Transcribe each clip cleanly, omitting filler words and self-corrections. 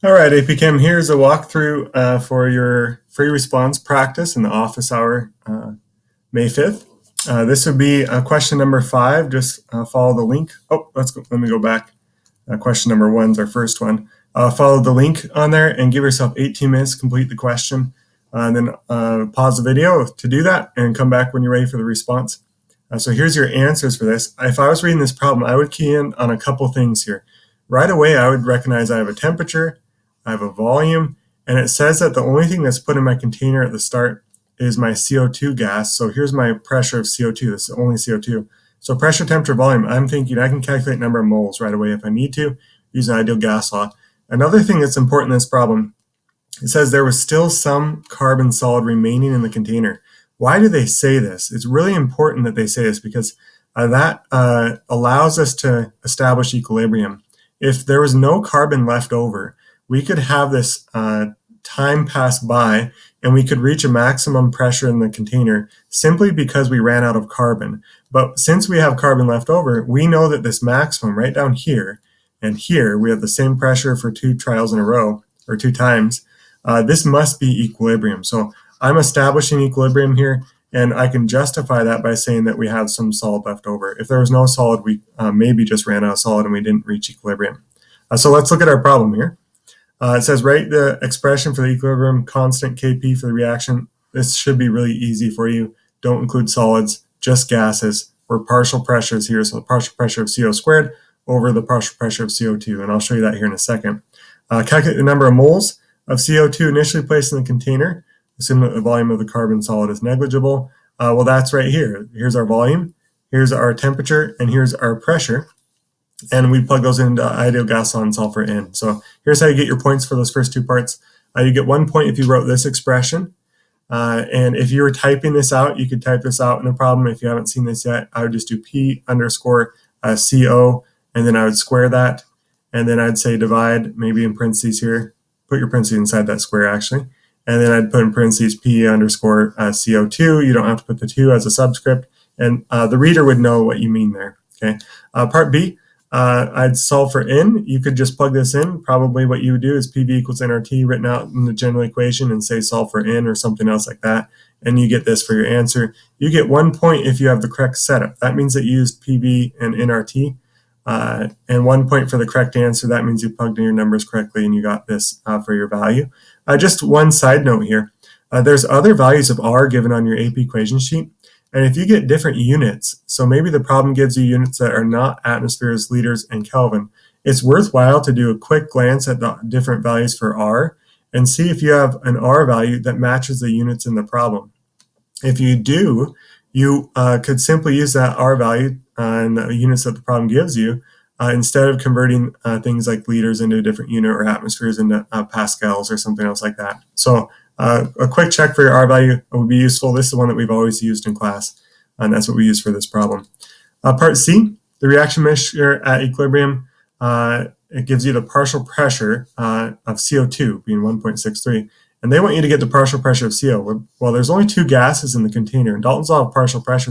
All right, AP Chem, here's a walkthrough for your free response practice in the office hour, May 5th. This would be question number 5. Just follow the link. Let me go back. Question number 1 is our first one. Follow the link on there and give yourself 18 minutes to complete the question. And then pause the video to do that and come back when you're ready for the response. So here's your answers for this. If I was reading this problem, I would key in on a couple things here. Right away, I would recognize I have a temperature, I have a volume, and it says that the only thing that's put in my container at the start is my CO2 gas. So here's my pressure of CO2. This is only CO2. So pressure, temperature, volume, I'm thinking I can calculate number of moles right away if I need to, using ideal gas law. Another thing that's important in this problem, it says there was still some carbon solid remaining in the container. Why do they say this? It's really important that they say this because that allows us to establish equilibrium. If there was no carbon left over, we could have this time pass by and we could reach a maximum pressure in the container simply because we ran out of carbon. But since we have carbon left over, we know that this maximum right down here and here, we have the same pressure for 2 trials in a row, or 2 times. This must be equilibrium. So I'm establishing equilibrium here, and I can justify that by saying that we have some solid left over. If there was no solid, we maybe just ran out of solid and we didn't reach equilibrium. So let's look at our problem here. It says write the expression for the equilibrium constant Kp for the reaction. This should be really easy for you. Don't include solids, just gases. We're partial pressures here, so the partial pressure of CO squared over the partial pressure of CO2, and I'll show you that here in a second. Calculate the number of moles of CO2 initially placed in the container. Assume that the volume of the carbon solid is negligible. Well, that's right here. Here's our volume, here's our temperature, and here's our pressure. And we plug those into ideal gas law and solve for N. So here's how you get your points for those first 2 parts. You get 1 point if you wrote this expression. And if you were typing this out, you could type this out in a problem. If you haven't seen this yet, I would just do P underscore CO, and then I would square that. And then I'd say divide, maybe in parentheses here. Put your parentheses inside that square, actually. And then I'd put in parentheses P underscore CO2. You don't have to put the 2 as a subscript. And the reader would know what you mean there. Okay. Part B. I'd solve for N. You could just plug this in. Probably what you would do is PV equals nRT written out in the general equation and say solve for N or something else like that. And you get this for your answer. You get 1 point if you have the correct setup. That means that you used PV and nRT. And 1 point for the correct answer. That means you plugged in your numbers correctly and you got this for your value. Just one side note here. There's other values of R given on your AP equation sheet. And if you get different units, so maybe the problem gives you units that are not atmospheres, liters, and Kelvin, it's worthwhile to do a quick glance at the different values for R and see if you have an R value that matches the units in the problem. If you do, you could simply use that R value and the units that the problem gives you instead of converting things like liters into a different unit or atmospheres into pascals or something else like that. So a quick check for your R value would be useful. This is one that we've always used in class, and that's what we use for this problem. Part C, the reaction mixture at equilibrium, it gives you the partial pressure of CO2 being 1.63, and they want you to get the partial pressure of CO. Well, there's only 2 gases in the container, and Dalton's law of partial pressure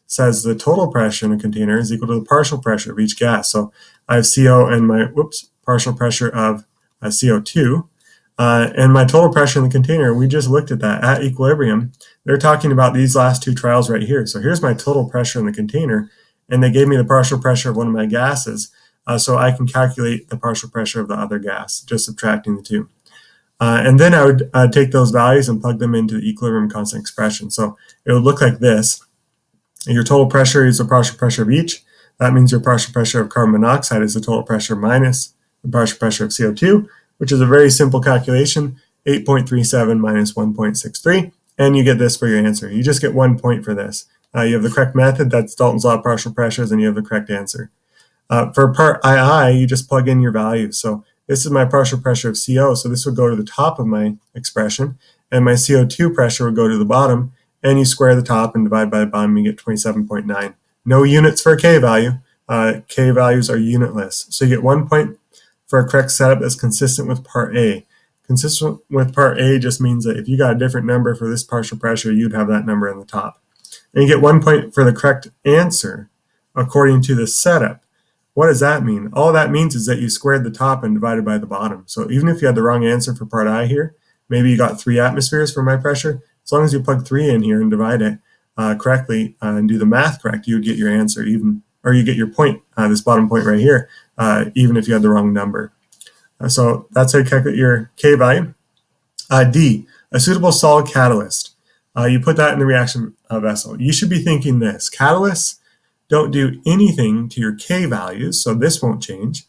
says the total pressure in a container is equal to the partial pressure of each gas. So I have CO and my partial pressure of CO2. And my total pressure in the container, we just looked at that at equilibrium. They're talking about these last 2 trials right here. So here's my total pressure in the container, and they gave me the partial pressure of one of my gases. So I can calculate the partial pressure of the other gas, just subtracting the 2. And then I would take those values and plug them into the equilibrium constant expression. So it would look like this. Your total pressure is the partial pressure of each. That means your partial pressure of carbon monoxide is the total pressure minus the partial pressure of CO2, which is a very simple calculation, 8.37 minus 1.63, and you get this for your answer. You just get 1 point for this. You have the correct method, that's Dalton's law of partial pressures, and you have the correct answer. For part II, you just plug in your values. So this is my partial pressure of CO, so this would go to the top of my expression, and my CO2 pressure would go to the bottom, and you square the top and divide by the bottom, you get 27.9. No units for a K value. K values are unitless. So you get 1 point for a correct setup that's consistent with part A. Consistent with part A just means that if you got a different number for this partial pressure, you'd have that number in the top. And you get 1 point for the correct answer according to the setup. What does that mean? All that means is that you squared the top and divided by the bottom. So even if you had the wrong answer for part I here, maybe you got 3 atmospheres for my pressure, as long as you plug 3 in here and divide it correctly and do the math correct, you would get your answer even, or you get your point, this bottom point right here, even if you had the wrong number. So that's how you calculate your K value. D, a suitable solid catalyst. You put that in the reaction vessel. You should be thinking this: catalysts don't do anything to your K values, so this won't change.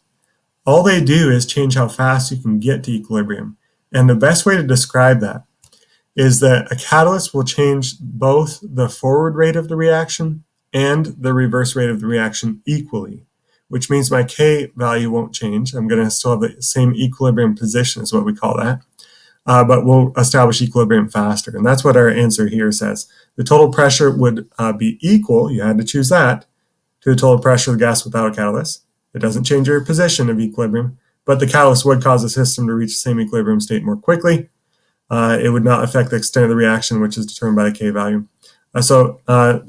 All they do is change how fast you can get to equilibrium. And the best way to describe that is that a catalyst will change both the forward rate of the reaction and the reverse rate of the reaction equally, which means my K value won't change. I'm going to still have the same equilibrium position, is what we call that. But we'll establish equilibrium faster. And that's what our answer here says. The total pressure would be equal, you had to choose that, to the total pressure of the gas without a catalyst. It doesn't change your position of equilibrium, but the catalyst would cause the system to reach the same equilibrium state more quickly. It would not affect the extent of the reaction, which is determined by the K value. So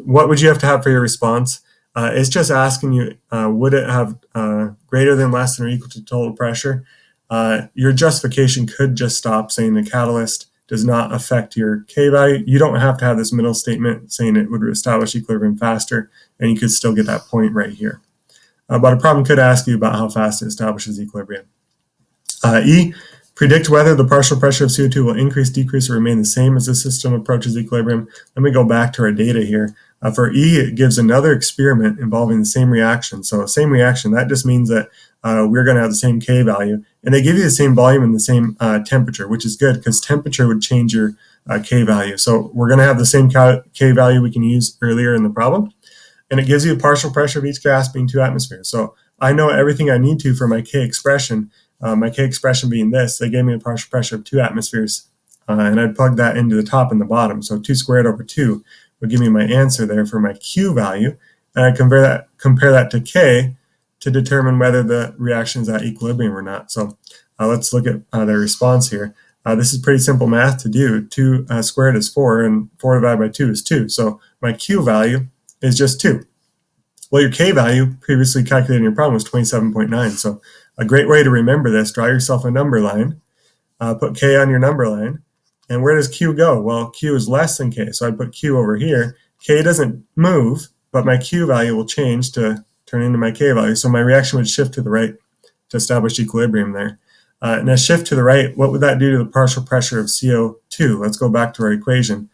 what would you have to have for your response? It's just asking you, would it have greater than, less than, or equal to total pressure? Your justification could just stop saying the catalyst does not affect your K value. You don't have to have this middle statement saying it would establish equilibrium faster, and you could still get that point right here. But a problem could ask you about how fast it establishes equilibrium. E, predict whether the partial pressure of CO2 will increase, decrease, or remain the same as the system approaches equilibrium. Let me go back to our data here. For E, it gives another experiment involving the same reaction. So same reaction, that just means that we're going to have the same K value. And they give you the same volume and the same temperature, which is good because temperature would change your K value. So we're going to have the same K value we can use earlier in the problem. And it gives you a partial pressure of each gas being 2 atmospheres. So I know everything I need to for my K expression. My K expression being this, they gave me a partial pressure of 2 atmospheres. And I'd plug that into the top and the bottom. So 2 squared over 2 would give me my answer there for my Q value. And I compare that to K to determine whether the reaction is at equilibrium or not. So let's look at their response here. This is pretty simple math to do. 2 squared is 4, and 4 divided by 2 is 2. So my Q value is just 2. Well, your K value previously calculated in your problem was 27.9. So a great way to remember this, draw yourself a number line, put K on your number line. And where does Q go? Well, Q is less than K, so I'd put Q over here. K doesn't move, but my Q value will change to turn into my K value. So my reaction would shift to the right to establish equilibrium there. And a shift to the right, what would that do to the partial pressure of CO2? Let's go back to our equation.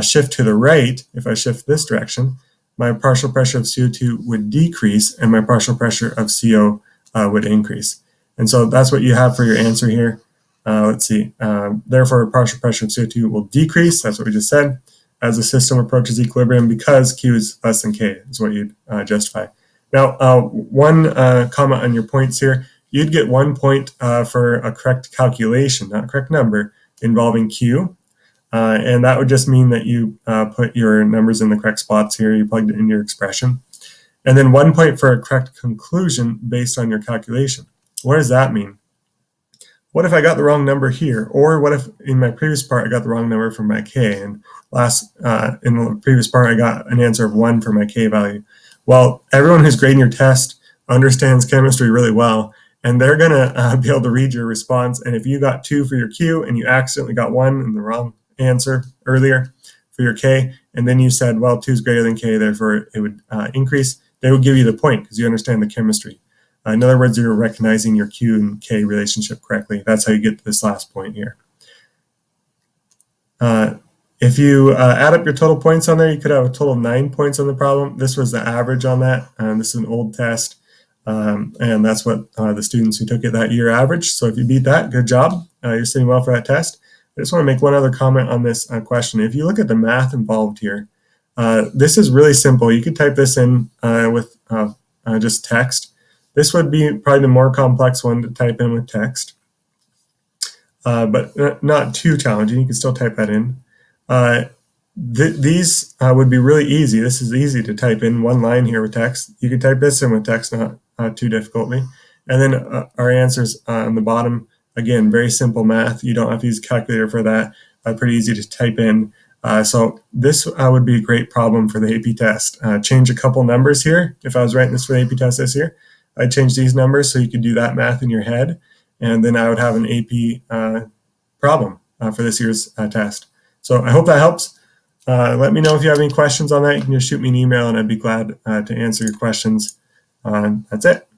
Shift to the right, if I shift this direction, my partial pressure of CO2 would decrease and my partial pressure of CO would increase. And so that's what you have for your answer here. Let's see. Therefore, partial pressure of CO2 will decrease. That's what we just said as the system approaches equilibrium because Q is less than K is what you'd justify. Now, one comment on your points here. You'd get 1 point for a correct calculation, not a correct number, involving Q. And that would just mean that you put your numbers in the correct spots here. You plugged it in your expression. And then 1 point for a correct conclusion based on your calculation. What does that mean? What if I got the wrong number here? Or what if in my previous part I got the wrong number for my K? And in the previous part I got an answer of 1 for my K value. Well, everyone who's grading your test understands chemistry really well, and they're going to be able to read your response. And if you got 2 for your Q and you accidentally got 1 in the wrong answer earlier for your K, and then you said, well, 2 is greater than K, therefore it would increase, they would give you the point because you understand the chemistry. In other words, you're recognizing your Q and K relationship correctly. That's how you get to this last point here. If you add up your total points on there, you could have a total of 9 points on the problem. This was the average on that. This is an old test, and that's what the students who took it that year averaged. So if you beat that, good job. You're sitting well for that test. I just want to make one other comment on this question. If you look at the math involved here, this is really simple. You could type this in with just text. This would be probably the more complex one to type in with text, but not too challenging. You can still type that in. These would be really easy. This is easy to type in one line here with text. You could type this in with text, not too difficultly. And then our answers on the bottom, again, very simple math. You don't have to use a calculator for that. Pretty easy to type in. So this would be a great problem for the AP test. Change a couple numbers here. If I was writing this for the AP test this year, I'd change these numbers so you could do that math in your head, and then I would have an AP problem for this year's test. So I hope that helps. Let me know if you have any questions on that. You can just shoot me an email, and I'd be glad to answer your questions. That's it.